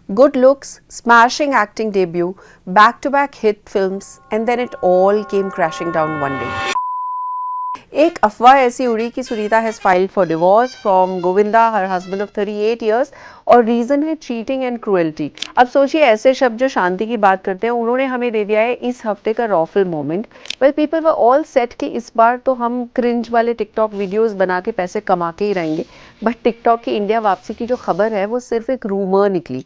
Good looks, smashing acting debut, back to back hit films, and then it all came crashing down one day. एक अफवाह ऐसी उड़ी कि Sunita has filed for divorce from Govinda, her husband of 38 years, और reason है cheating and cruelty. अब सोचिए, ऐसे शब्द जो शांति की बात करते हैं, उन्होंने हमें दे दिया है इस हफ्ते का ROFL moment. Well, people were all set कि इस बार तो हम क्रिंज वाले टिकटॉक वीडियोस बना के पैसे कमा के ही रहेंगे, बट टिकटॉक की इंडिया वापसी की जो खबर है वो सिर्फ एक रूमर निकली।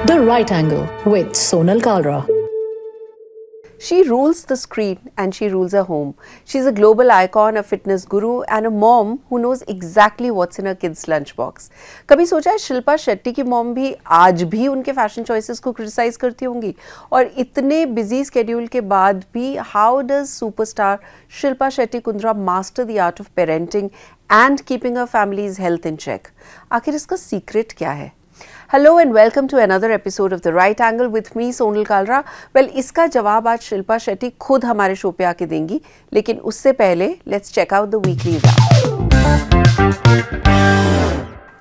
The Right Angle with Sonal Kalra. She rules the screen and she rules her home. She's a global icon, a fitness guru and a mom who knows exactly what's in her kids' lunchbox. कभी सोचा है शिल्पा शेट्टी की mom भी आज भी उनके fashion choices को criticise करती होंगी? और इतने बिजी स्केड्यूल के बाद भी how does superstar Shilpa Shetty Kundra master the art of parenting and keeping her families health in check? आखिर इसका सीक्रेट क्या है? Hello and welcome to another episode of The Right Angle with me, Sonal Kalra. Well, इसका जवाब आज शिल्पा शेट्टी खुद हमारे show पे आके देंगी, लेकिन उससे पहले let's check out the weekly wrap.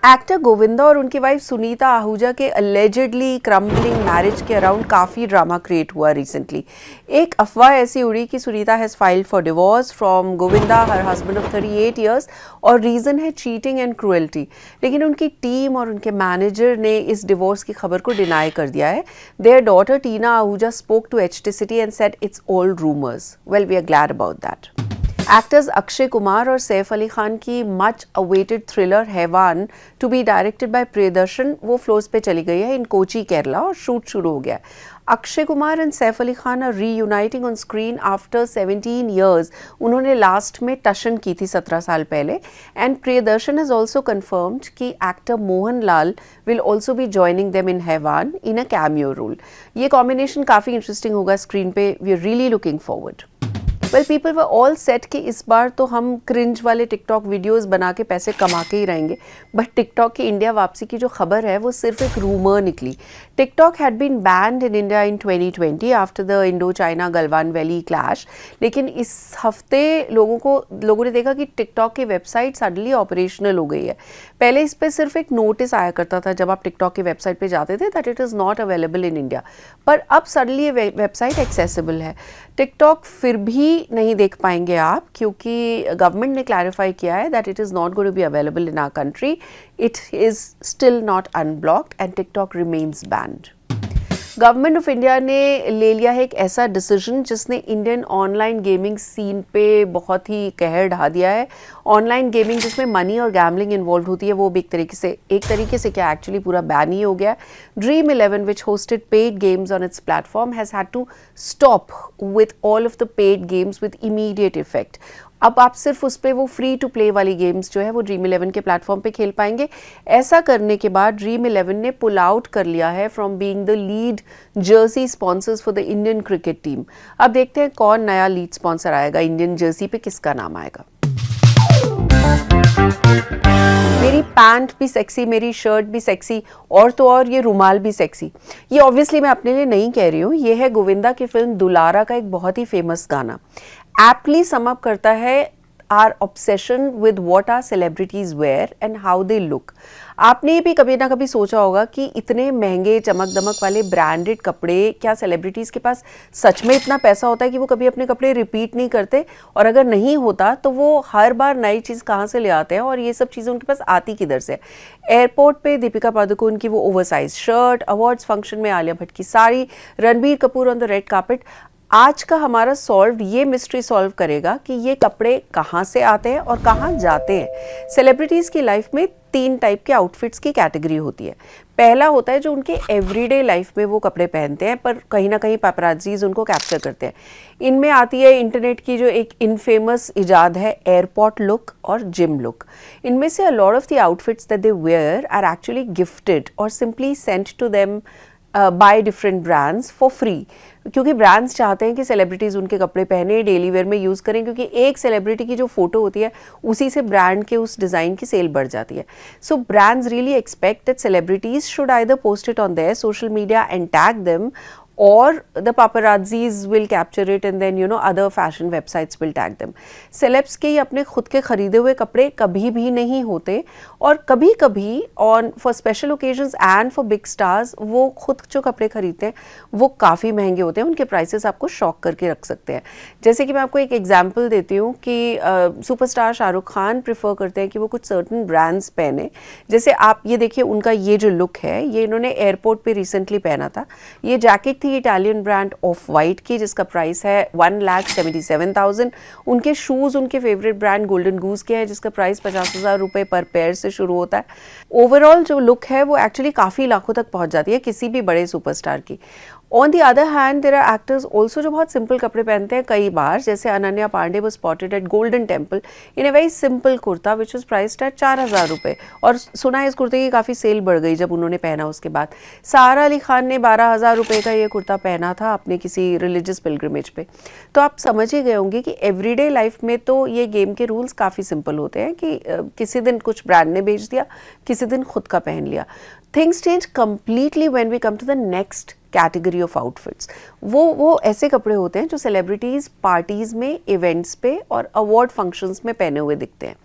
Actor Govinda और उनकी वाइफ सुनीता आहूजा के अलेजेडली क्रम्बलिंग मैरिज के अराउंड काफ़ी ड्रामा क्रिएट हुआ रिसेंटली। एक अफवाह ऐसी उड़ी कि Sunita has filed for divorce from Govinda, her husband of 38 years, और रीज़न है चीटिंग एंड क्रुएल्टी। लेकिन उनकी टीम और उनके मैनेजर ने इस डिवोर्स की खबर को डिनाई कर दिया है। Their daughter Tina Ahuja spoke to HT and said it's all rumours. Well, we are glad about that. Actors Akshay Kumar और सैफ अली खान की much awaited thriller Haiwaan to be directed by Priyadarshan वो फ्लोर्स पे चली गई है इन कोची, केरला, और शूट शुरू हो गया है। Akshay Kumar and Saif Ali Khan are reuniting on screen after 17 years। उन्होंने लास्ट में टशन की थी 17 साल पहले। And Priyadarshan has also confirmed कि actor Mohan Lal will also be joining them in Haiwaan in a cameo role. ये कॉम्बिनेशन काफ़ी इंटरेस्टिंग होगा स्क्रीन पे। We are really looking forward. Well, people were all set कि इस बार तो हम क्रिंज वाले टिकटॉक वीडियोस बना के पैसे कमा के ही रहेंगे, बट टिकटॉक की इंडिया वापसी की जो खबर है वो सिर्फ एक रूमर निकली। TikTok had been banned in India in 2020 after the Indo China Galwan valley clash, लेकिन इस हफ्ते लोगों ने देखा कि टिकटॉक की वेबसाइट सडनली ऑपरेशनल हो गई है। पहले इस पर सिर्फ एक नोटिस आया करता था जब आप टिकटॉक की वेबसाइट पे जाते थे that it is not available in India, पर अब सडनली ये वेबसाइट एक्सेसिबल है। टिकटॉक फिर भी नहीं देख पाएंगे आप, क्योंकि गवर्नमेंट ने क्लैरिफाई किया है that it is not going to be available in our country. It is still not unblocked and TikTok remains banned. Government of India ने ले लिया है एक ऐसा डिसीजन जिसने इंडियन ऑनलाइन गेमिंग सीन पे बहुत ही कहर ढा दिया है। ऑनलाइन गेमिंग जिसमें मनी और गैमलिंग इन्वॉल्व होती है वो भी एक तरीके से क्या एक्चुअली पूरा बैन ही हो गया। Dream 11 which hosted paid games on its platform has had to stop with all of the paid games with immediate effect. अब आप सिर्फ उस पर वो फ्री टू प्ले वाली गेम्स जो है वो ड्रीम 11 के प्लेटफॉर्म पे खेल पाएंगे। ऐसा करने के बाद ड्रीम 11 ने पुल आउट कर लिया है from being the lead Jersey sponsors for the Indian cricket team. अब देखते हैं कौन नया लीड स्पॉन्सर आएगा, इंडियन जर्सी पे किसका नाम आएगा। मेरी पैंट भी सेक्सी, मेरी शर्ट भी सेक्सी, और तो और ये रुमाल भी सेक्सी। ये ऑब्वियसली मैं अपने लिए नहीं कह रही हूँ, ये है गोविंदा की फिल्म दुलारा का एक बहुत ही फेमस गाना। एप्टली सम अप करता है our obsession with what our celebrities wear and how they look. आपने भी कभी ना कभी सोचा होगा कि इतने महंगे चमक दमक वाले ब्रांडेड कपड़े, क्या सेलिब्रिटीज़ के पास सच में इतना पैसा होता है कि वो कभी अपने कपड़े रिपीट नहीं करते? और अगर नहीं होता तो वो हर बार नई चीज़ कहाँ से ले आते हैं, और ये सब चीज़ें उनके पास आती किधर से? एयरपोर्ट पे दीपिका पादुकोण की वो ओवरसाइज शर्ट, अवार्ड्स फंक्शन में आलिया भट्ट की sari, Ranbir Kapoor on the red carpet. आज का हमारा ये मिस्ट्री सॉल्व करेगा कि ये कपड़े कहाँ से आते हैं और कहाँ जाते हैं। सेलिब्रिटीज़ की लाइफ में 3 टाइप के आउटफिट्स की कैटेगरी होती है। पहला होता है जो उनके एवरीडे लाइफ में वो कपड़े पहनते हैं, पर कहीं ना कहीं पैपराजीज उनको कैप्चर करते हैं। इनमें आती है इंटरनेट की जो एक इनफेमस इजाद है, एयरपोर्ट लुक और जिम लुक। इनमें से a lot of the outfits that they wear are actually gifted और simply sent to them by different brands for free, क्योंकि ब्रांड्स चाहते हैं कि सेलिब्रिटीज़ उनके कपड़े पहने, डेली वेयर में यूज़ करें, क्योंकि एक सेलिब्रिटी की जो फोटो होती है उसी से ब्रांड के उस डिज़ाइन की सेल बढ़ जाती है. So brands really expect that celebrities should either post it on their social media and tag them, or the paparazzis will capture it and then other fashion websites will tag them. Celebs के अपने खुद के खरीदे हुए कपड़े कभी भी नहीं होते, और कभी कभी on for special occasions and for big stars वो खुद जो कपड़े खरीदते हैं वो काफ़ी महंगे होते हैं, उनके प्राइसेस आपको शॉक करके रख सकते हैं. जैसे कि मैं आपको एक एग्जांपल देती हूँ कि सुपरस्टार शाहरुख खान प्रेफर करते हैं कि वो कुछ सर्टन ब्रांड्स पहने. जैसे आप ये देखिए, उनका ये जो लुक है ये इन्होंने एयरपोर्ट पे रिसेंटली पहना था. ये जैकेट थी इटालियन ब्रांड ऑफ वाइट की, जिसका प्राइस है 1,77,000. उनके शूज़ उनके फेवरेट ब्रांड गोल्डन गूज के हैं, जिसका प्राइस 50,000 रुपये पर पेयर से शुरू होता है. ओवरऑल जो लुक है वो एक्चुअली काफ़ी लाखों तक पहुंच जाती है किसी भी बड़े सुपरस्टार की. On the other hand there are actors also जो बहुत सिंपल कपड़े पहनते हैं कई बार, जैसे Ananya Pandey was spotted at Golden Temple in a very simple kurta which was priced at 4,000 रुपये, और सुना है इस कुर्ते की काफ़ी सेल बढ़ गई जब उन्होंने पहना उसके बाद. सारा अली खान ने 12,000 रुपये का ये कुर्ता पहना था अपने किसी रिलीजियस पिलग्रिमेज पे. तो आप समझ ही गए होंगे कि एवरीडे लाइफ में तो ये गेम के रूल्स काफ़ी सिंपल होते हैं कि किसी दिन कुछ ब्रांड ने बेच दिया, किसी दिन खुद का पहन लिया. Things change completely when we come to the next category of outfits. वो ऐसे कपड़े होते हैं जो सेलिब्रिटीज़ पार्टीज़ में, इवेंट्स पे और अवार्ड फंक्शंस में पहने हुए दिखते हैं.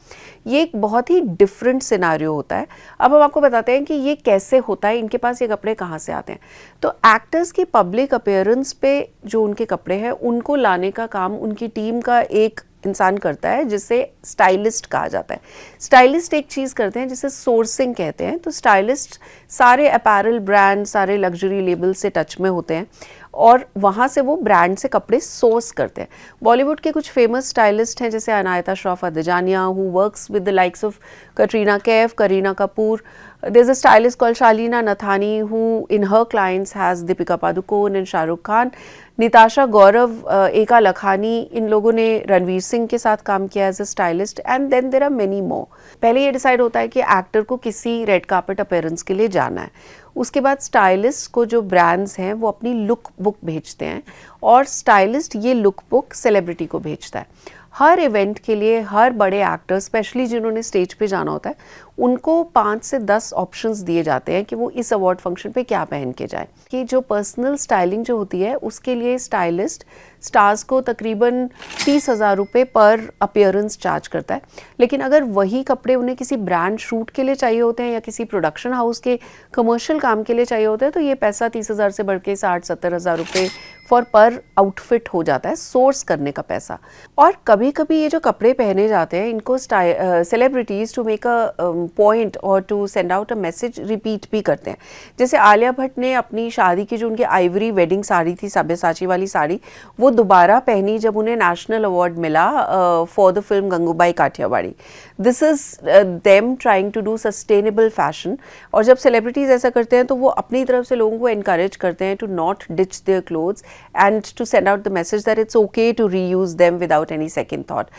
ये एक बहुत ही डिफरेंट सिनारियो होता है. अब हम आपको बताते हैं कि ये कैसे होता है, इनके पास ये कपड़े कहाँ से आते हैं. तो एक्टर्स की पब्लिक अपीयरेंस पे जो उनके कपड़े हैं उनको लाने का काम उनकी टीम का एक इंसान करता है, जिसे स्टाइलिस्ट कहा जाता है. स्टाइलिस्ट एक चीज़ करते हैं जिसे सोर्सिंग कहते हैं. तो स्टाइलिस्ट सारे अपैरल ब्रांड, सारे लग्जरी लेबल से टच में होते हैं और वहाँ से वो ब्रांड से कपड़े सोर्स करते हैं. बॉलीवुड के कुछ फेमस स्टाइलिस्ट हैं जैसे Anaita Shroff Adajania, who works with the likes of Katrina Kaif, Kareena Kapoor. There's a stylist called Shalina Nathani who in her clients has Deepika Padukone and Shahrukh Khan. Nitasha Gaurav, Eka Lakhani, इन लोगों ने रणवीर सिंह के साथ काम किया as a stylist. And then there are many more. पहले ये decide होता है कि एक्टर को किसी रेड कार्पेट अपीयरेंस के लिए जाना है. उसके बाद स्टाइलिस्ट को जो ब्रांड्स हैं वो अपनी लुक बुक भेजते हैं और स्टाइलिस्ट ये लुक बुक सेलिब्रिटी को भेजता है. हर इवेंट के लिए हर बड़े एक्टर, स्पेशली जिन्होंने स्टेज पे जाना होता है, उनको 5 से 10 ऑप्शंस दिए जाते हैं कि वो इस अवार्ड फंक्शन पे क्या पहन के जाए. कि जो पर्सनल स्टाइलिंग जो होती है उसके लिए स्टाइलिस्ट स्टार्स को तकरीबन 30,000 रुपये पर अपीयरेंस चार्ज करता है. लेकिन अगर वही कपड़े उन्हें किसी ब्रांड शूट के लिए चाहिए होते हैं या किसी प्रोडक्शन हाउस के कमर्शियल काम के लिए चाहिए होते हैं तो ये पैसा 30,000 से बढ़ के 60-70,000 रुपये फॉर पर आउटफिट हो जाता है, सोर्स करने का पैसा. और कभी कभी ये जो कपड़े पहने जाते हैं इनको celebrities to make a point और to send out a message repeat भी करते हैं. जैसे आलिया भट्ट ने अपनी शादी की जो उनकी आइवरी वेडिंग साड़ी थी, साब्यसाची वाली साड़ी, वो दोबारा पहनी जब उन्हें नेशनल अवार्ड मिला for the film Gangubai Kathiawadi. This is them trying to do sustainable fashion. और जब सेलिब्रिटीज़ ऐसा करते हैं तो वो अपनी तरफ से लोगों को एनकरेज करते हैं to not ditch their clothes and to send out the message that it's okay to reuse them without any second thought.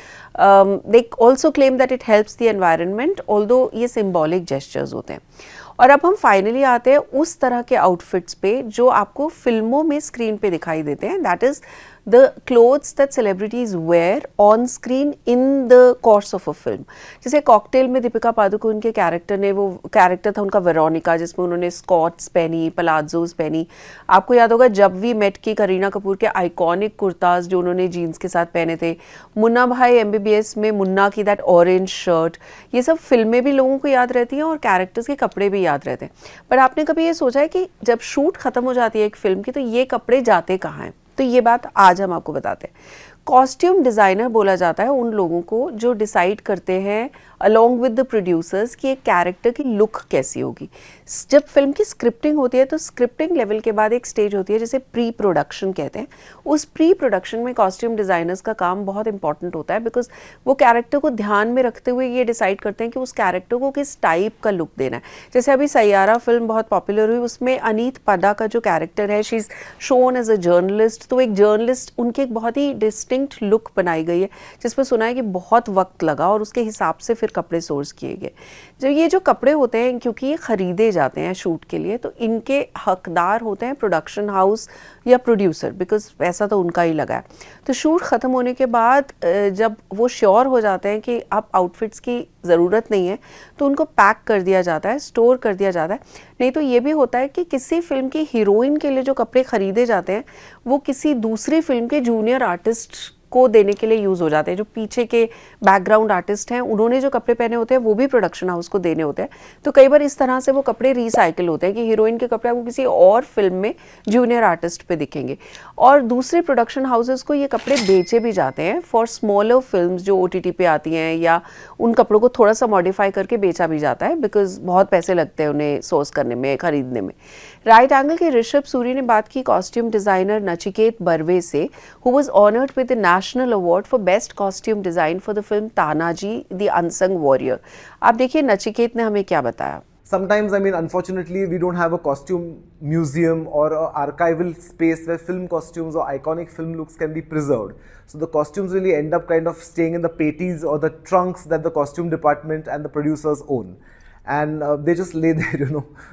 They also claim that it helps the environment, although ये symbolic gestures होते हैं. और अब हम finally आते हैं उस तरह के आउटफिट्स पे जो आपको फिल्मों में स्क्रीन पे दिखाई देते हैं. That is the clothes that celebrities wear on screen in the course of a film. जैसे कॉकटेल में दीपिका पादुकोण के कैरेक्टर ने, वो कैरेक्टर था उनका वेरोनिका, जिसमें उन्होंने स्कॉट्स पहनी, पलाजोज पहनी. आपको याद होगा जब वी मेट की करीना कपूर के आइकॉनिक कुर्ताज जो उन्होंने जीन्स के साथ पहने थे. मुन्ना भाई MBBS में मुन्ना की दैट ऑरेंज शर्ट. ये सब फिल्में भी लोगों को याद रहती हैं और कैरेक्टर्स के कपड़े भी याद रहते हैं. पर आपने कभी ये सोचा है कि जब शूट खत्म हो जाती है एक फिल्म की तो ये कपड़े जाते कहाँ हैं? तो ये बात आज हम आपको बताते हैं. कॉस्ट्यूम डिज़ाइनर बोला जाता है उन लोगों को जो डिसाइड करते हैं अलॉन्ग विद द प्रोड्यूसर्स कि एक कैरेक्टर की लुक कैसी होगी. जब फिल्म की स्क्रिप्टिंग होती है तो स्क्रिप्टिंग लेवल के बाद एक स्टेज होती है जिसे प्री प्रोडक्शन कहते हैं. उस प्री प्रोडक्शन में कॉस्ट्यूम डिज़ाइनर्स का काम बहुत इंपॉर्टेंट होता है, बिकॉज वो कैरेक्टर को ध्यान में रखते हुए ये डिसाइड करते हैं कि उस कैरेक्टर को किस टाइप का लुक देना है. जैसे अभी सैयारा फिल्म बहुत पॉपुलर हुई, उसमें अनीत पदा का जो कैरेक्टर है, she is shown as a journalist. तो एक जर्नलिस्ट, उनकी एक बहुत ही डिस्टिंक्ट लुक बनाई गई है जिसमें सुना है कि बहुत वक्त लगा और उसके हिसाब से फिर फिर कपड़े सोर्स किए गए। जब ये जो कपड़े होते हैं, क्योंकि ये ख़रीदे जाते हैं शूट के लिए, तो इनके हकदार होते हैं प्रोडक्शन हाउस या प्रोड्यूसर, बिकॉज पैसा तो उनका ही लगा है। तो शूट ख़त्म होने के बाद जब वो श्योर हो जाते हैं कि अब आउटफिट्स की ज़रूरत नहीं है, तो उनको पैक कर दिया जाता है, स्टोर कर दिया जाता है। नहीं तो ये भी होता है कि किसी फिल्म की हीरोइन के लिए जो कपड़े ख़रीदे जाते हैं वो किसी दूसरी फिल्म के जूनियर आर्टिस्ट को देने के लिए यूज़ हो जाते हैं। जो पीछे के बैकग्राउंड आर्टिस्ट हैं, उन्होंने जो कपड़े पहने होते हैं वो भी प्रोडक्शन हाउस को देने होते हैं। तो कई बार इस तरह से वो कपड़े रिसाइकिल होते हैं कि हीरोइन के कपड़े आपको किसी और फिल्म में जूनियर आर्टिस्ट पे दिखेंगे। और दूसरे प्रोडक्शन हाउसेस को ये कपड़े बेचे भी जाते हैं फॉर स्मॉलर फिल्म्स जो OTT पे आती हैं, या उन कपड़ों को थोड़ा सा मॉडिफाई करके बेचा भी जाता है, बिकॉज बहुत पैसे लगते हैं उन्हें सोर्स करने में, खरीदने में। राइट एंगल के ऋषभ सूरी ने बात की कॉस्ट्यूम डिज़ाइनर नचिकेत बर्वे से, who was honoured with the national award for best costume design for the film Tanaji the unsung warrior. आप देखिए नचिकेत ने हमें क्या बताया। Sometimes, I mean, unfortunately, we don't have a costume museum or a archival space where film costumes or iconic film looks can be preserved. So the costumes really end up kind of staying in the peties or the trunks that the costume department and the producers own. And they just lay there,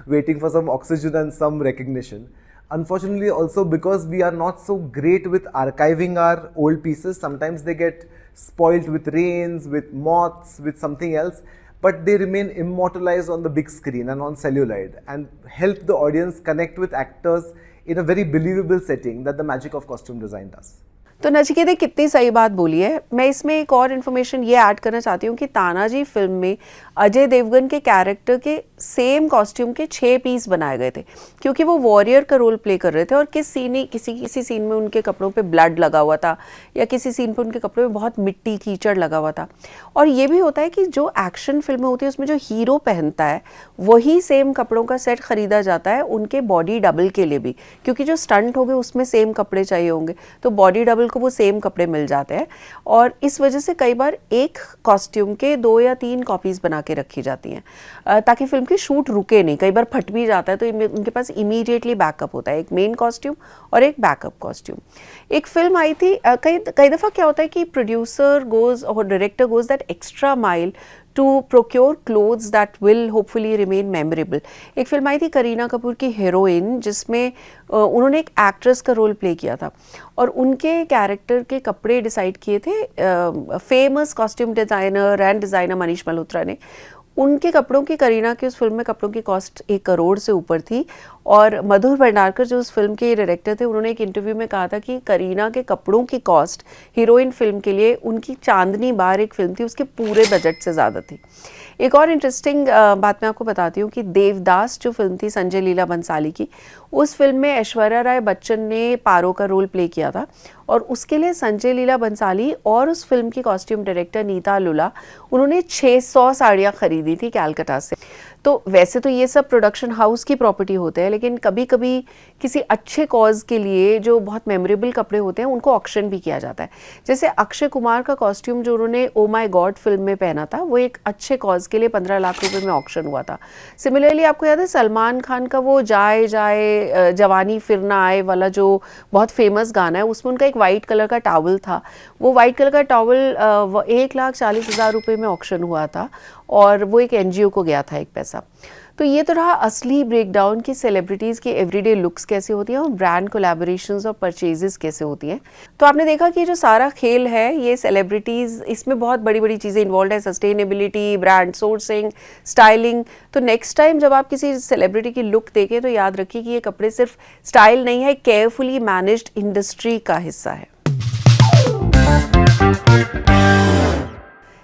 waiting for some oxygen and some recognition. Unfortunately, also because we are not so great with archiving our old pieces, sometimes they get spoilt with rains, with moths, with something else, but they remain immortalized on the big screen and on celluloid and help the audience connect with actors in a very believable setting that the magic of costume design does. तो नचिकेत कितनी सही बात बोली है। मैं इसमें एक और इन्फॉर्मेशन ये ऐड करना चाहती हूँ कि तानाजी फिल्म में अजय देवगन के कैरेक्टर के सेम कॉस्ट्यूम के 6 पीस बनाए गए थे, क्योंकि वो वॉरियर का रोल प्ले कर रहे थे। और किसी सीन में उनके कपड़ों पे ब्लड लगा हुआ था, या किसी सीन पे उनके कपड़ों में बहुत मिट्टी कीचड़ लगा हुआ था। और ये भी होता है कि जो एक्शन फिल्में होती है उसमें जो हीरो पहनता है वही सेम कपड़ों का सेट खरीदा जाता है उनके बॉडी डबल के लिए भी, क्योंकि जो स्टंट हो गए उसमें सेम कपड़े चाहिए होंगे, तो बॉडी डबल को वो सेम कपड़े मिल जाते हैं। और इस वजह से कई बार एक कॉस्ट्यूम के 2 या 3 कॉपीज बना के रखी जाती हैं ताकि फिल्म की शूट रुके नहीं। कई बार फट भी जाता है तो उनके पास इमीडिएटली बैकअप होता है, एक मेन कॉस्ट्यूम और एक बैकअप कॉस्ट्यूम। एक फिल्म आई थी, कई दफ़ा क्या होता है कि प्रोड्यूसर गोज और director goes that extra mile to procure clothes that will hopefully remain memorable. एक फिल्म आई थी करीना कपूर की हीरोइन, जिसमें उन्होंने एक एक्ट्रेस का रोल प्ले किया था और उनके कैरेक्टर के कपड़े डिसाइड किए थे famous costume designer and designer Manish Malhotra ने। उनके कपड़ों की, करीना की उस फिल्म में कपड़ों की कॉस्ट 1 करोड़ से ऊपर थी। और मधुर भंडारकर जो उस फिल्म के डायरेक्टर थे, उन्होंने एक इंटरव्यू में कहा था कि करीना के कपड़ों की कॉस्ट हीरोइन फिल्म के लिए, उनकी चांदनी बार एक फिल्म थी, उसके पूरे बजट से ज़्यादा थी। एक और इंटरेस्टिंग बात मैं आपको बताती हूँ कि देवदास जो फिल्म थी संजय लीला बंसाली की, उस फिल्म में ऐश्वर्या राय बच्चन ने पारो का रोल प्ले किया था और उसके लिए संजय लीला बंसाली और उस फिल्म की कॉस्ट्यूम डायरेक्टर नीता लुला, उन्होंने 600 साड़ियाँ खरीदी थी कैलकाटा से। तो वैसे तो ये सब प्रोडक्शन हाउस की प्रॉपर्टी होते हैं, लेकिन कभी कभी किसी अच्छे कॉज के लिए जो बहुत मेमोरेबल कपड़े होते हैं उनको ऑक्शन भी किया जाता है। जैसे अक्षय कुमार का कॉस्ट्यूम जो उन्होंने ओ माई गॉड फिल्म में पहना था, वो एक अच्छे कॉज के लिए 15 लाख रुपए में ऑक्शन हुआ था। सिमिलरली आपको याद है सलमान खान का वो जाए जाए जवानी फिर ना आए वाला जो बहुत फेमस गाना है, उसमें उनका एक वाइट कलर का टॉवल था। वो वाइट कलर का टॉवल 1,40,000 रुपये में ऑक्शन हुआ था और वो एक NGO को गया था एक पैसा। तो ये तो रहा असली ब्रेकडाउन की सेलिब्रिटीज़ की एवरीडे लुक्स कैसे होती हैं और ब्रांड कोलैबोरेशंस और परचेजेस कैसे होती हैं। तो आपने देखा कि जो सारा खेल है ये सेलिब्रिटीज़, इसमें बहुत बड़ी बड़ी चीज़ें इन्वॉल्व है, सस्टेनेबिलिटी, ब्रांड सोर्सिंग, स्टाइलिंग। तो नेक्स्ट टाइम जब आप किसी सेलिब्रिटी की लुक देखें तो याद रखिए कि ये कपड़े सिर्फ स्टाइल नहीं है, केयरफुली मैनेज्ड इंडस्ट्री का हिस्सा है।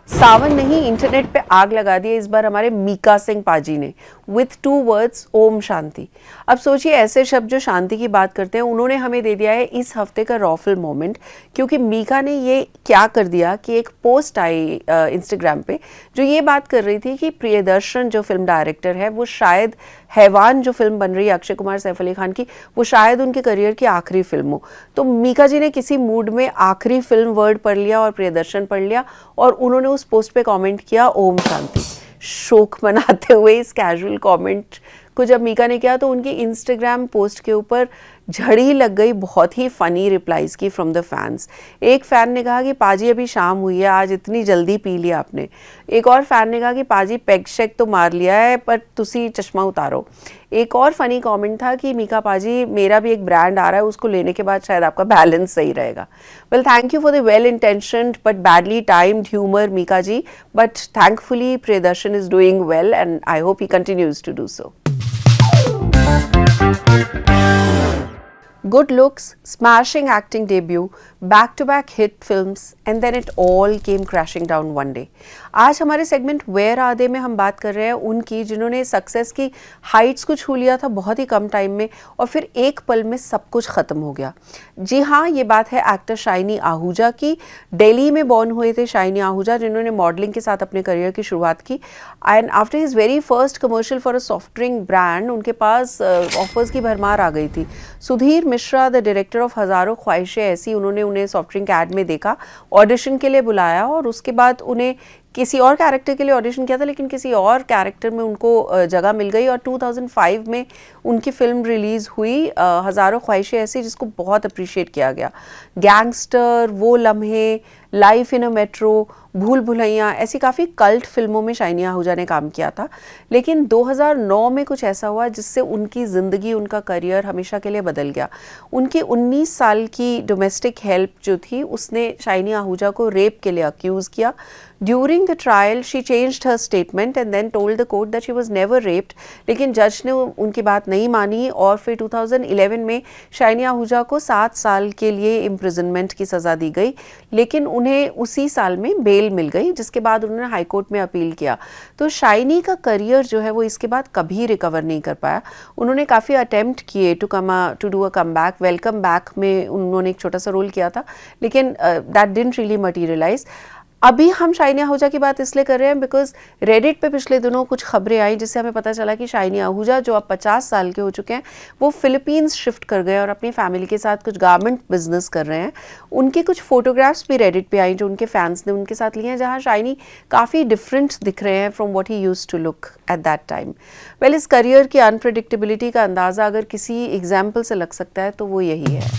सावन नहीं, इंटरनेट पे आग लगा दी है इस बार हमारे मीका सिंह पाजी ने, विथ 2 वर्ड्स ओम शांति। अब सोचिए ऐसे शब्द जो शांति की बात करते हैं, उन्होंने हमें दे दिया है इस हफ्ते का रॉफल मोमेंट, क्योंकि मीका ने ये क्या कर दिया कि एक पोस्ट आई इंस्टाग्राम पे जो ये बात कर रही थी कि प्रियदर्शन जो फिल्म डायरेक्टर है, वो शायद हैवान जो फिल्म बन रही है अक्षय कुमार सैफ अली खान की, वो शायद उनके करियर की आखिरी फिल्म हो। तो मीका जी ने किसी मूड में आखिरी फिल्म वर्ड पढ़ लिया और प्रियदर्शन पढ़ लिया और उन्होंने उस पोस्ट पे कमेंट किया ओम शांति। शोक मनाते हुए इस कैजुअल कमेंट को जब मीका ने किया तो उनकी इंस्टाग्राम पोस्ट के ऊपर झड़ी लग गई बहुत ही फ़नी रिप्लाइज़ की फ्रॉम द फैंस। एक फ़ैन ने कहा कि पाजी अभी शाम हुई है, आज इतनी जल्दी पी लिया आपने। एक और फ़ैन ने कहा कि पाजी पेग शेक तो मार लिया है पर तुसी चश्मा उतारो। एक और फ़नी कमेंट था कि मीका पाजी मेरा भी एक ब्रांड आ रहा है, उसको लेने के बाद शायद आपका बैलेंस सही रहेगा। Well thank you for the well intentioned but badly timed humour Mika ji, but thankfully Priyadarshan is doing well and I hope he continues to do so. Good looks, smashing acting debut, back-to-back hit films, and then it all came crashing down one day. आज हमारे segment where are they में हम बात कर रहे हैं उनकी जिन्होंने सक्सेस की हाइट्स को छू लिया था बहुत ही कम टाइम में और फिर एक पल में सब कुछ ख़त्म हो गया। जी हाँ, ये बात है एक्टर शाइनी आहूजा की। दिल्ली में बॉर्न हुए थे शाइनी आहूजा, जिन्होंने मॉडलिंग के साथ अपने करियर की शुरुआत की and after his very first commercial for a soft drink brand उनके पास ऑफर्स की भरमार आ गई थी। Sudhir Mishra the director of हज़ारों ख्वाहिशें ऐसी, उन्होंने उन्हें सॉफ्ट ड्रिंक ऐड में देखा, ऑडिशन के लिए बुलाया और उसके बाद उन्हें किसी और कैरेक्टर के लिए ऑडिशन किया था लेकिन किसी और कैरेक्टर में उनको जगह मिल गई और 2005 में उनकी फिल्म रिलीज़ हुई हज़ारों ख्वाहिशें ऐसी, जिसको बहुत अप्रिशिएट किया गया। गैंगस्टर, वो लम्हे, लाइफ इन अ मेट्रो, भूल भुलैया ऐसी काफ़ी कल्ट फिल्मों में शाइनी आहूजा ने काम किया था। लेकिन 2009 में कुछ ऐसा हुआ जिससे उनकी ज़िंदगी, उनका करियर हमेशा के लिए बदल गया। उनकी 19 साल की डोमेस्टिक हेल्प जो थी उसने शाइनी आहूजा को रेप के लिए अक्यूज़ किया। During the trial she changed her statement and then told the court that she was never raped, लेकिन जज ने उनकी बात नहीं मानी और फिर 2011 में शाइनी आहूजा को 7 साल के लिए इम्प्रिजनमेंट की सज़ा दी गई, लेकिन उन्हें उसी साल में बेल मिल गई, जिसके बाद उन्होंने हाई कोर्ट में अपील किया। तो शाइनी का करियर जो है वो इसके बाद कभी रिकवर नहीं कर पाया। उन्होंने काफ़ी अटेम्प्ट किए to do a comeback. Welcome Back में उन्होंने एक छोटा सा रोल किया था लेकिन दैट डिडंट रियली मटीरियलाइज। अभी हम शाइनी आहूजा की बात इसलिए कर रहे हैं बिकॉज रेडिट पे पिछले दिनों कुछ खबरें आई जिससे हमें पता चला कि शाइनी आहूजा जो अब 50 साल के हो चुके हैं वो फिलीपींस शिफ्ट कर गए और अपनी फैमिली के साथ कुछ गारमेंट बिजनेस कर रहे हैं। उनके कुछ फोटोग्राफ्स भी रेडिट पे आई जो उनके फैंस ने उनके साथ लिए हैं, जहाँ शाइनी काफ़ी डिफरेंट दिख रहे हैं from what he used to look at that time. Well, इस करियर की अनप्रिडिक्टेबिलिटी का अंदाज़ा अगर किसी एग्जाम्पल से लग सकता है तो वो यही है।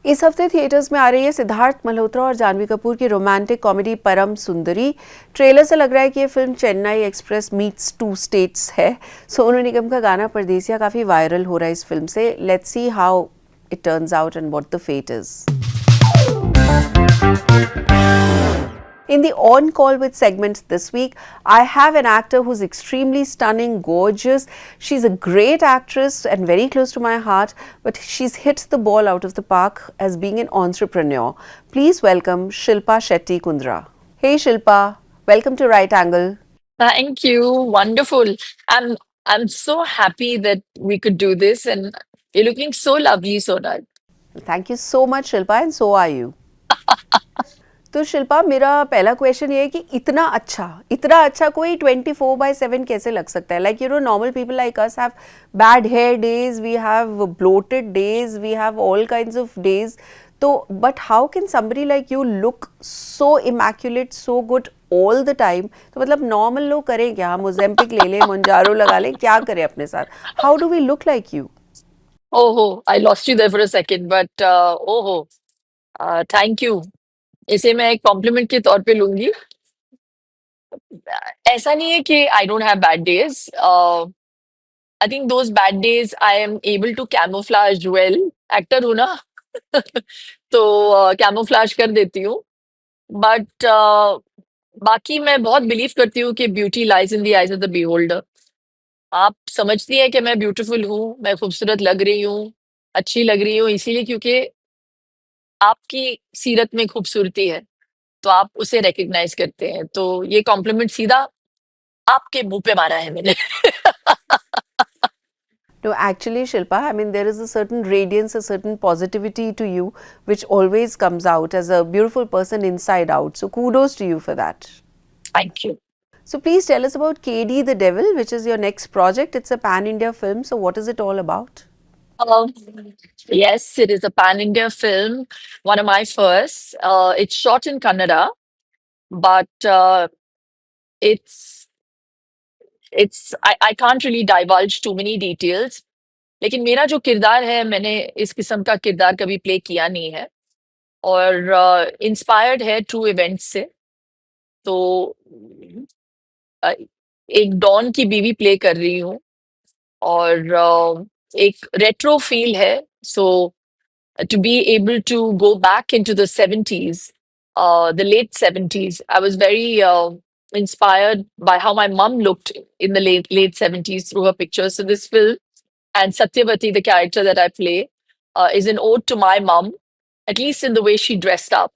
इस हफ्ते थिएटर्स में आ रही है सिद्धार्थ मल्होत्रा और जानवी कपूर की रोमांटिक कॉमेडी परम सुंदरी। ट्रेलर से लग रहा है कि ये film Chennai Express meets two States है। सोनू निगम का गाना परदेसिया काफ़ी वायरल हो रहा है इस फिल्म से। Let's see how it turns out and what the fate is. In the On Call with segments this week, I have an actor who's extremely stunning, gorgeous. She's a great actress and very close to my heart, but she's hit the ball out of the park as being an entrepreneur. Please welcome Shilpa Shetty Kundra. Hey Shilpa, welcome to Right Angle. Thank you. Wonderful. I'm so happy that we could do this, and you're looking so lovely, Sonal. Thank you so much Shilpa, and so are you. तो शिल्पा, मेरा पहला question ये है कि इतना अच्छा कोई 24/7 कैसे लग सकता है? Like normal people like us have bad hair days, we have bloated days, we have all kinds of days. तो but how can somebody like you look so immaculate, so good all the time? तो मतलब normal लोग करें क्या? हम Ozempic ले लें, मोंजारो लगा लें, क्या करें अपने साथ? How do we look like you? Oh, I lost you there for a second, but thank you. इसे मैं एक कॉम्प्लीमेंट के तौर पे लूंगी। ऐसा नहीं है कि I don't have bad days. I think those bad days I am able to camouflage well. Actor हूं ना तो कैमोफ्लेज कर देती हूँ। बट बाकी मैं बहुत बिलीव करती हूँ कि beauty lies in the eyes of the beholder. आप समझती हैं कि मैं ब्यूटीफुल हूँ, मैं खूबसूरत लग रही हूँ, अच्छी लग रही हूँ, इसीलिए क्योंकि आपकी सीरत में खूबसूरती है, तो आप उसे रिकग्नाइज करते हैं। तो ये कॉम्प्लीमेंट सीधा आपके मुंह पे मारा है मैंने। No, actually, Shilpa, I mean, there is a certain radiance, a certain positivity to you, which always comes out as a beautiful person inside out. So, kudos to you for that. Thank you. So, please tell us about KD the Devil, which is your next project. It's a pan India film. So, what is it all about? Um, yes, it is a pan-India film, one of my first. It's shot in Kannada, but it's I can't really divulge too many details. लेकिन मेरा जो किरदार है मैंने इस किस्म का किरदार कभी प्ले किया नहीं है और इंस्पायर्ड है ट्रू इवेंट्स से तो अ, एक डॉन की बीवी प्ले कर रही हूँ और एक रेट्रो फील है सो to be able to go back into the 70s, the late 70s. I was very inspired by how my mom looked in the late 70s through her pictures. So this film and Satyavati, the character that I play, is an ode to my mom, at least in the way she dressed up.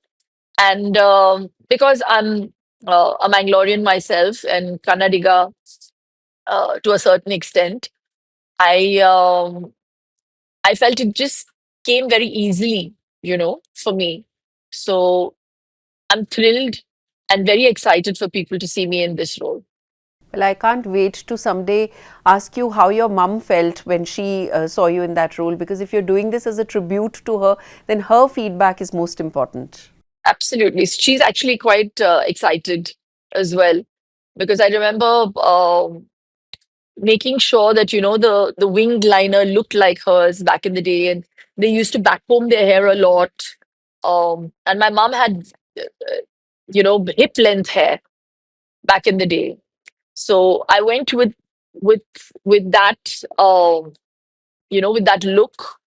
And because I'm a Mangalorean myself and Kannadiga to a certain extent, I I felt it just came very easily, for me. So I'm thrilled and very excited for people to see me in this role. Well, I can't wait to someday ask you how your mum felt when she saw you in that role, because if you're doing this as a tribute to her, then her feedback is most important. Absolutely. She's actually quite excited as well because I remember making sure that, the winged liner looked like hers back in the day and they used to backcomb their hair a lot. And my mom had, hip length hair back in the day. So I went with with that with that look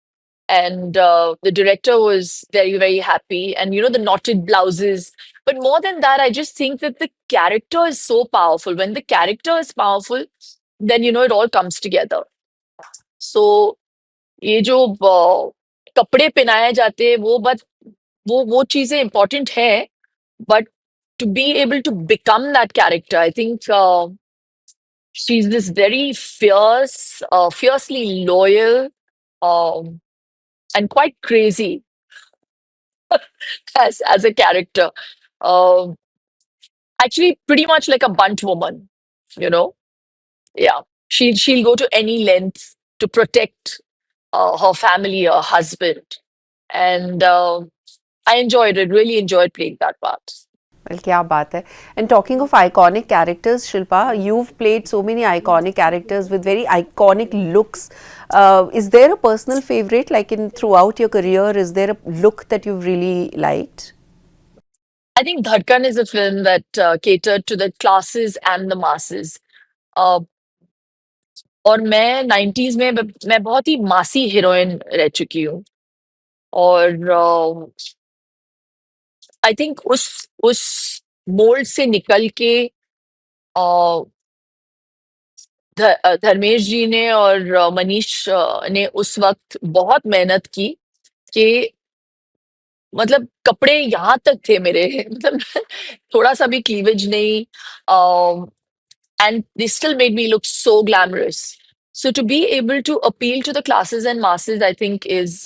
and the director was very very happy and the knotted blouses, but more than that I just think that the character is so powerful. When the character is powerful, then it all comes together. So ये जो कपड़े पहनाए जाते हैं वो चीजें important है, but to be able to become that character, I think she's this very fierce, fiercely loyal, um, and quite crazy as a character. Um, Actually, pretty much like a bunt woman, you know. Yeah, she'll go to any length to protect her family, her husband, and I enjoyed it. Really enjoyed playing that part. Well, क्या बात है. And talking of iconic characters, Shilpa, you've played so many iconic characters with very iconic looks. Is there a personal favorite, like in throughout your career? Is there a look that you've really liked? I think Dhadkan is a film that catered to the classes and the masses. Uh, और मैं 90s में मैं बहुत ही मासी heroine रह चुकी हूँ और आई थिंक उस मोल्ड से निकल के धर्मेश जी ने और मनीष ने उस वक्त बहुत मेहनत की कि मतलब कपड़े यहाँ तक थे मेरे मतलब थोड़ा सा भी क्लीवेज नहीं and they still made me look so glamorous. So to be able to appeal to the classes and masses, I think is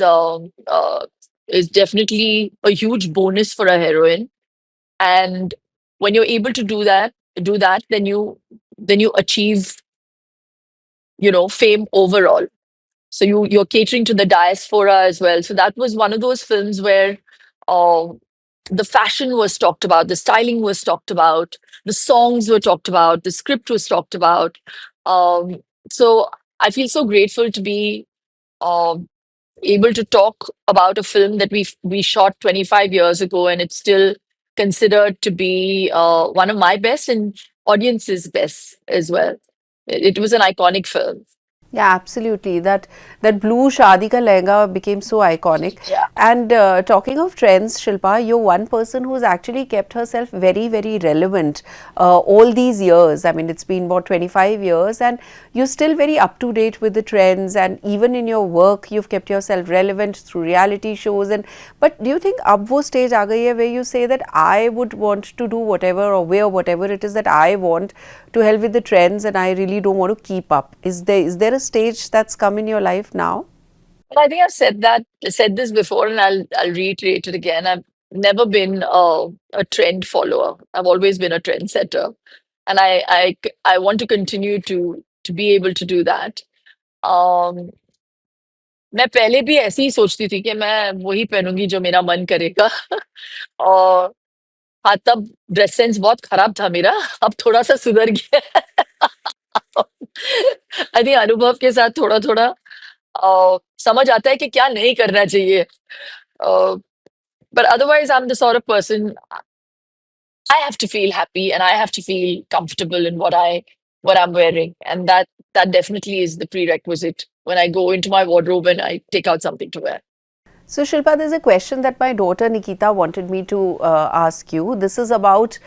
definitely a huge bonus for a heroine. And when you're able to do that, then you achieve fame overall. So you're catering to the diaspora as well. So that was one of those films where uh, the fashion was talked about, the styling was talked about, the songs were talked about, the script was talked about. So I feel so grateful to be um able to talk about a film that we shot 25 years ago, and it's still considered to be one of my best and audience's best as well. It was an iconic film. Yeah, absolutely. That blue shadi ka lehenga became so iconic. Yeah. And talking of trends, Shilpa, you're one person who's actually kept herself very, very relevant all these years. I mean, it's been about 25 years, and you're still very up to date with the trends. And even in your work, you've kept yourself relevant through reality shows. And but do you think ab wo stage aa gayi hai where you say that I would want to do whatever or wear whatever it is that I want, to hell with the trends, and I really don't want to keep up? Is there a stage that's come in your life now? Well, I think I've said this before, and I'll reiterate it again. I've never been a trend follower. I've always been a trendsetter, and I want to continue to be able to do that. Um, मैं पहले भी ऐसे ही सोचती थी कि मैं वही पहनूंगी जो मेरा मन करेगा और हाँ, तब ड्रेस सेंस बहुत खराब था मेरा, अब थोड़ा सा सुधर गया आई थिंक अनुभव के साथ थोड़ा थोड़ा समझ आता है कि क्या नहीं करना चाहिए. But otherwise, I'm the sort of person, I have to feel happy and I have to feel comfortable in what I'm wearing, and that definitely is the prerequisite when I go into my wardrobe and I take out something to wear. So Shilpa, there's a question that my daughter Nikita wanted me to ask you. This is about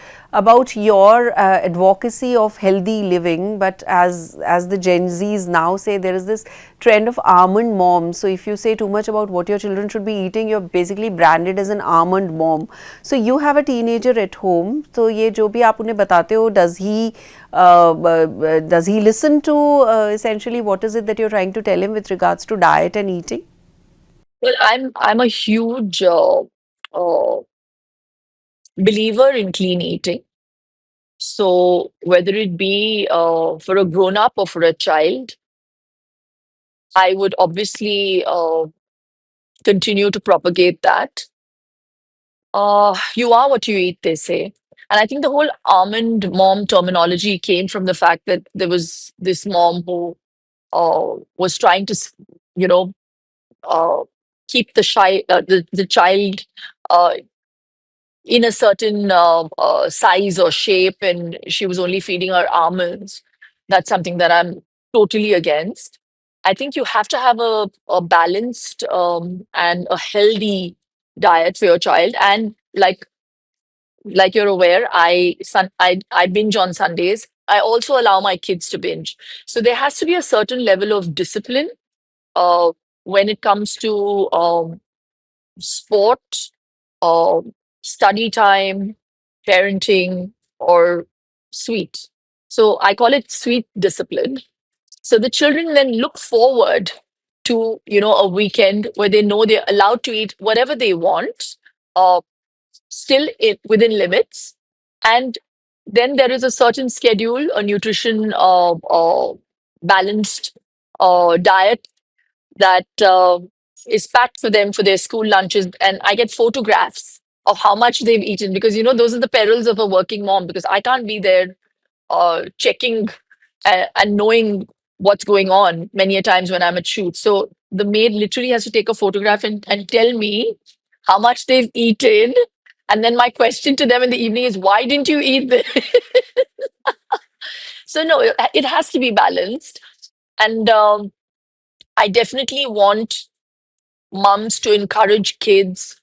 your advocacy of healthy living, but as the Gen Zs now say, there is this trend of almond mom. So if you say too much about what your children should be eating, you're basically branded as an almond mom. So you have a teenager at home. So ये जो भी आप उन्हें बताते हो, does he listen to essentially what is it that you're trying to tell him with regards to diet and eating? Well, I'm a huge believer in clean eating. So whether it be for a grown up or for a child, I would obviously continue to propagate that. You are what you eat, they say. And I think the whole almond mom terminology came from the fact that there was this mom who was trying to, you know, uh, keep the child uh, in a certain size or shape, and she was only feeding her almonds. That's something that I'm totally against. I think you have to have a balanced and a healthy diet for your child. And like you're aware, I binge on Sundays. I also allow my kids to binge. So there has to be a certain level of discipline uh, when it comes to sport, uh, study time, parenting, or sweet. So I call it sweet discipline. So the children then look forward to, a weekend where they know they're allowed to eat whatever they want, uh, still within limits. And then there is a certain schedule, a nutrition balanced diet that is packed for them for their school lunches. And I get photographs of how much they've eaten, because, those are the perils of a working mom, because I can't be there checking and knowing what's going on many a times when I'm at shoot. So the maid literally has to take a photograph and tell me how much they've eaten. And then my question to them in the evening is, why didn't you eat this? So no, it has to be balanced. And I definitely want moms to encourage kids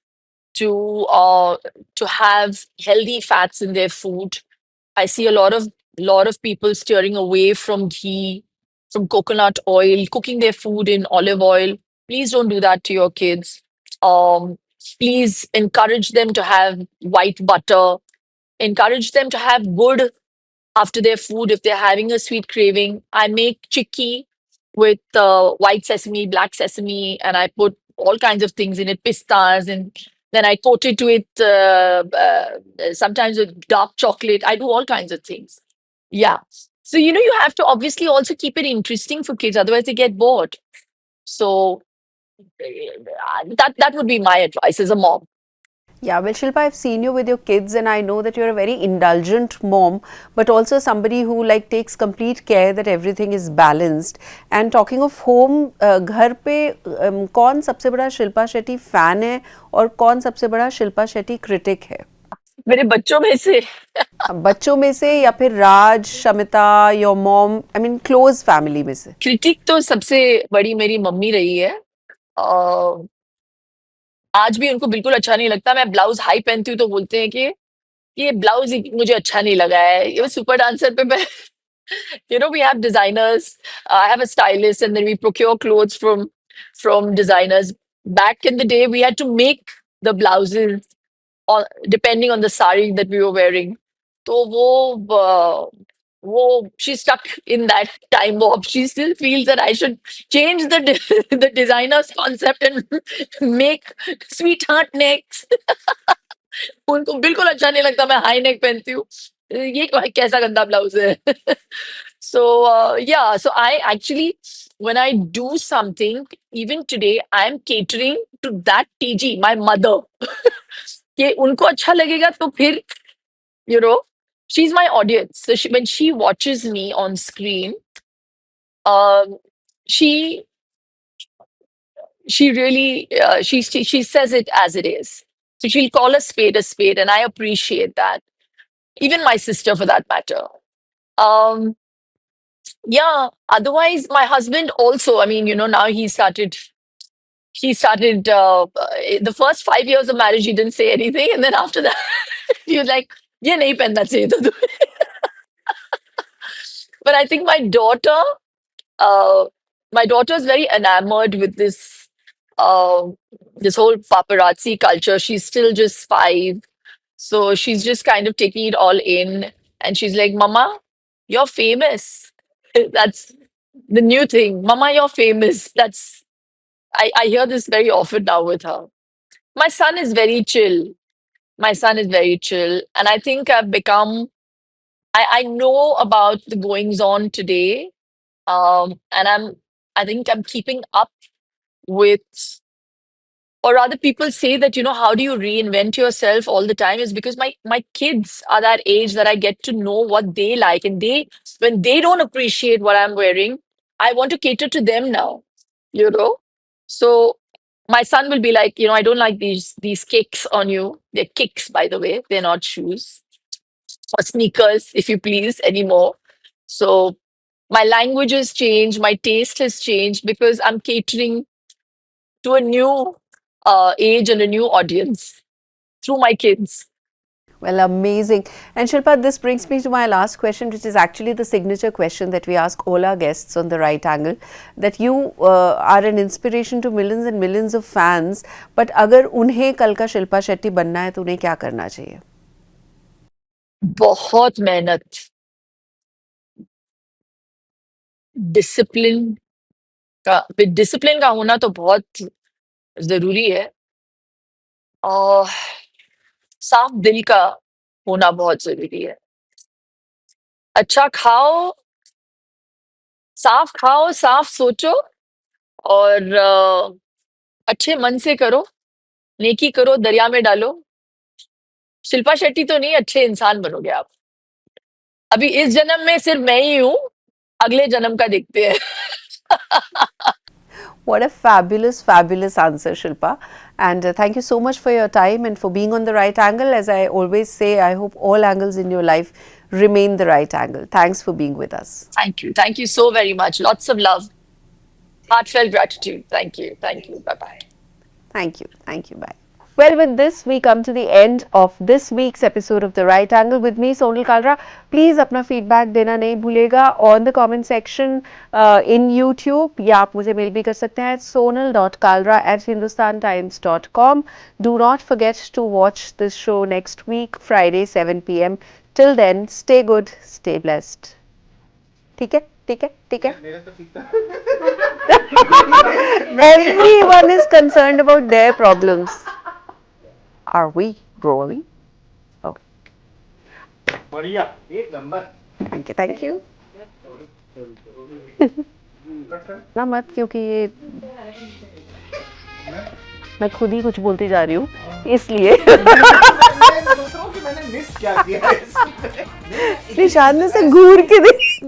to uh, to have healthy fats in their food. I see a lot of people steering away from ghee, from coconut oil, cooking their food in olive oil. Please don't do that to your kids. Um, Please encourage them to have white butter. Encourage them to have good after their food if they're having a sweet craving. I make chicky with white sesame, black sesame, and I put all kinds of things in it, pistas, and then I coat it with sometimes with dark chocolate. I do all kinds of things. Yeah. So, you have to obviously also keep it interesting for kids, otherwise they get bored. So that would be my advice as a mom. Yeah, well, Shilpa, I've seen you with your kids, and I know that you're a very indulgent mom, but also somebody who takes complete care that everything is balanced. And talking of home, घर पे कौन सबसे बड़ा Shilpa Shetty fan है और कौन सबसे बड़ा शिल्पा शेट्टी क्रिटिक है? मेरे बच्चों में से बच्चों में से या फिर Raj, Shamita, your mom, I mean close family में से? क्रिटिक तो सबसे बड़ी मेरी मम्मी रही है. अ, आज भी उनको बिल्कुल अच्छा नहीं लगता. मैं ब्लाउज हाई पहनती हूँ तो बोलते हैं कि ये ब्लाउज मुझे अच्छा नहीं लगा है. ये सुपर डांसर पे मैं we have designers. I have a stylist, and then we procure clothes from designers. Back in the day, we had to make the blouses depending on the sari that we were wearing. तो वो she's stuck in that time warp. She still feels that I should change the designer's concept and make sweetheart necks. उनको बिल्कुल अच्छा नहीं लगता मैं high neck पहनती हूँ. ये कैसा गंदा ब्लाउज है. So yeah, so I actually, when I do something, even today, I'm catering to that TG, my mother. कि उनको अच्छा लगेगा तो फिर, you know, she's my audience. So when she watches me on screen, Um, she she really she says it as it is. So she'll call a spade, and I appreciate that. Even my sister, for that matter. Um, yeah. Otherwise, my husband also. I mean, now he started. He started the first 5 years of marriage. He didn't say anything, and then after that, he was like, "ये नहीं पहनना चाहिए था तुम्हें." But I think uh, my daughter is very enamored with uh, this whole paparazzi culture. She's still just 5, so she's just kind of taking it all in, and she's like, "Mama, you're famous." That's the new thing. "Mama, you're famous." I hear this very often now with her. My son is very chill. My son is very chill, and I think I've become. I know about the goings on today, and I think I'm keeping up with, or rather people say that, how do you reinvent yourself all the time, is because my kids are that age that I get to know what they like, and when they don't appreciate what I'm wearing, I want to cater to them now, you know so my son will be like, I don't like these kicks on you. They're kicks, by the way, they're not shoes or sneakers, if you please, anymore. So my language has changed, my taste has changed, because I'm catering to a new age and a new audience through my kids. Well, amazing. And Shilpa, this brings me to my last question, which is actually the signature question that we ask all our guests on The Right Angle, that you are an inspiration to millions and millions of fans, but अगर उन्हें कल का शिल्पा शेट्टी बनना है तो उन्हें क्या करना चाहिए? बहुत मेहनत, डिसिप्लिन डिसिप्लिन का होना तो बहुत जरूरी है, और साफ दिल का होना बहुत जरूरी है। अच्छा खाओ, साफ सोचो, और अच्छे मन से करो, नेकी करो, दरिया में डालो। शिल्पा शेट्टी तो नहीं, अच्छे इंसान बनोगे आप। अभी इस जन्म में सिर्फ मैं ही हूँ, अगले जन्म का देखते हैं। What a fabulous, fabulous answer, Shilpa. And thank you so much for your time and for being on The Right Angle. As I always say, I hope all angles in your life remain the right angle. Thanks for being with us. Thank you so very much. Lots of love, heartfelt gratitude. Thank you. Bye bye. Thank you. Bye. Well, with this, we come to the end of this week's episode of The Right Angle with me, Sonal Kalra. Please अपना feedback देना नहीं भूलेगा on the comment section in YouTube, या आप मुझे mail भी कर सकते हैं sonal.kalra@hindustantimes.com. Do not forget to watch this show next week, Friday, 7 p.m. Till then, stay good, stay blessed. ठीक है? Everyone is concerned about their problems. Are we rolling? Oh. बढ़िया, एक नंबर। Thank you. ना मत, क्योंकि ये मैं खुद ही कुछ बोलती जा रही हूँ, इसलिए। मैं सोच रहा हूँ कि मैंने मिस क्या किया है इसमें। निशान ने से घूर के देखी।